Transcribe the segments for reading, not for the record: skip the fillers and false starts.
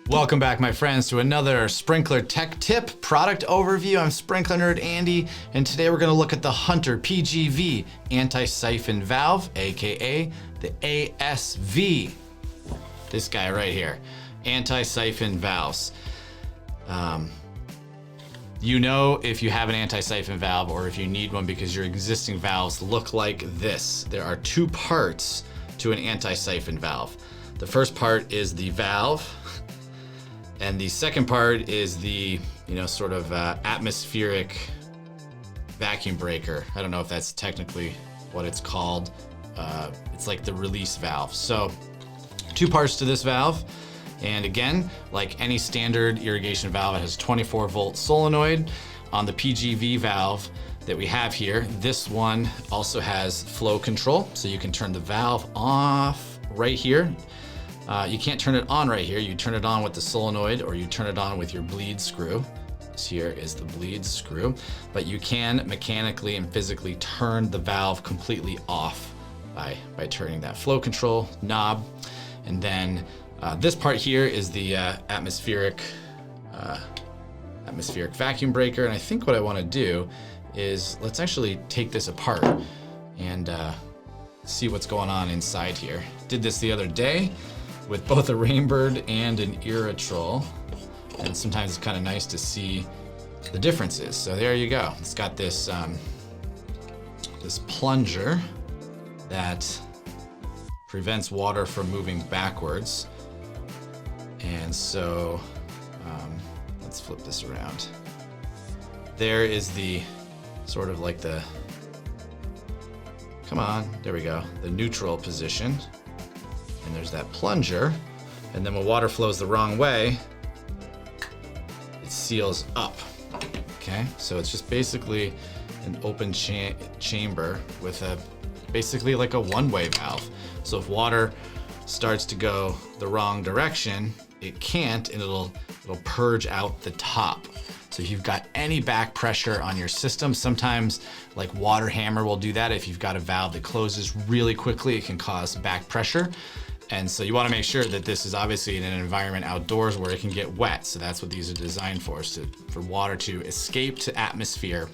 Welcome back, my friends, to another sprinkler tech tip product overview. I'm sprinkler nerd Andy, and today we're going to look at the Hunter PGV Anti-Siphon Valve, aka the ASV. This guy right here, anti-siphon valves. You know if you have an anti-siphon valve or if you need one because your existing valves look like this. There are two parts to an anti-siphon valve. The first part is the valve, and the second part is the, sort of atmospheric vacuum breaker. I don't know if that's technically what it's called. It's like the release valve. So two parts to this valve. And again, like any standard irrigation valve, it has 24 volt solenoid. On the PGV valve that we have here, this one also has flow control. So you can turn the valve off right here. You can't turn it on right here. You turn it on with the solenoid or you turn it on with your bleed screw. This here is the bleed screw, but you can mechanically and physically turn the valve completely off by turning that flow control knob. And then this part here is the atmospheric vacuum breaker. And I think what I want to do is let's actually take this apart and see what's going on inside here. Did this the other day with both a Rainbird and an Irritrol. And sometimes it's kind of nice to see the differences. So there you go. It's got this, this plunger that prevents water from moving backwards. And so let's flip this around. There is the sort of like the, there we go, the neutral position. And there's that plunger. And then when water flows the wrong way, it seals up. Okay, so it's just basically an open chamber with basically like a one-way valve. So if water starts to go the wrong direction, it can't, and it'll purge out the top. So if you've got any back pressure on your system, sometimes like water hammer will do that. If you've got a valve that closes really quickly, it can cause back pressure. And so you want to make sure that this is obviously in an environment outdoors where it can get wet. So that's what these are designed for, is for water to escape to atmosphere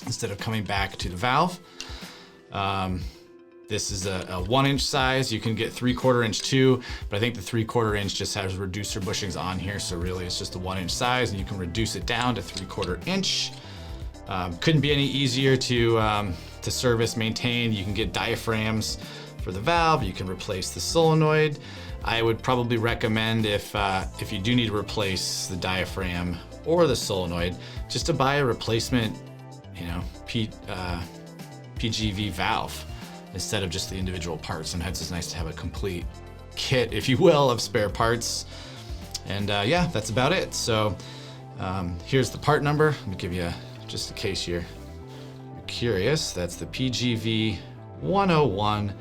instead of coming back to the valve. This is a 1-inch size. You can get 3/4 inch too, but I think the 3/4 inch just has reducer bushings on here. So really it's just a 1-inch size, and you can reduce it down to 3/4 inch. Couldn't be any easier to service, maintain. You can get diaphragms for the valve. You can replace the solenoid. I would probably recommend if you do need to replace the diaphragm or the solenoid, just to buy a replacement, PGV valve instead of just the individual parts. Sometimes it's nice to have a complete kit, if you will, of spare parts. And yeah, that's about it. So here's the part number. Let me give you, just in case you're curious, that's the PGV-101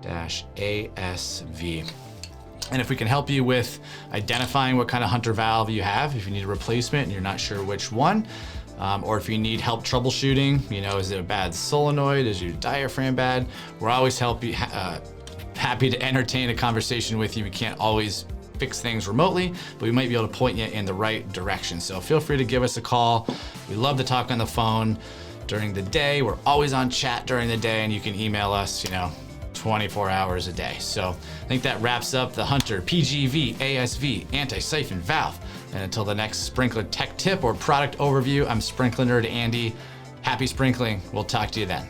ASV. And if we can help you with identifying what kind of Hunter valve you have, if you need a replacement and you're not sure which one, or if you need help troubleshooting, is it a bad solenoid? Is your diaphragm bad? We're always happy to entertain a conversation with you. We can't always fix things remotely, but we might be able to point you in the right direction. So feel free to give us a call. We love to talk on the phone during the day. We're always on chat during the day, and you can email us, 24 hours a day. So I think that wraps up the Hunter PGV-ASV Anti-Siphon Valve. And until the next sprinkler tech tip or product overview, I'm sprinkler nerd Andy. Happy sprinkling. We'll talk to you then.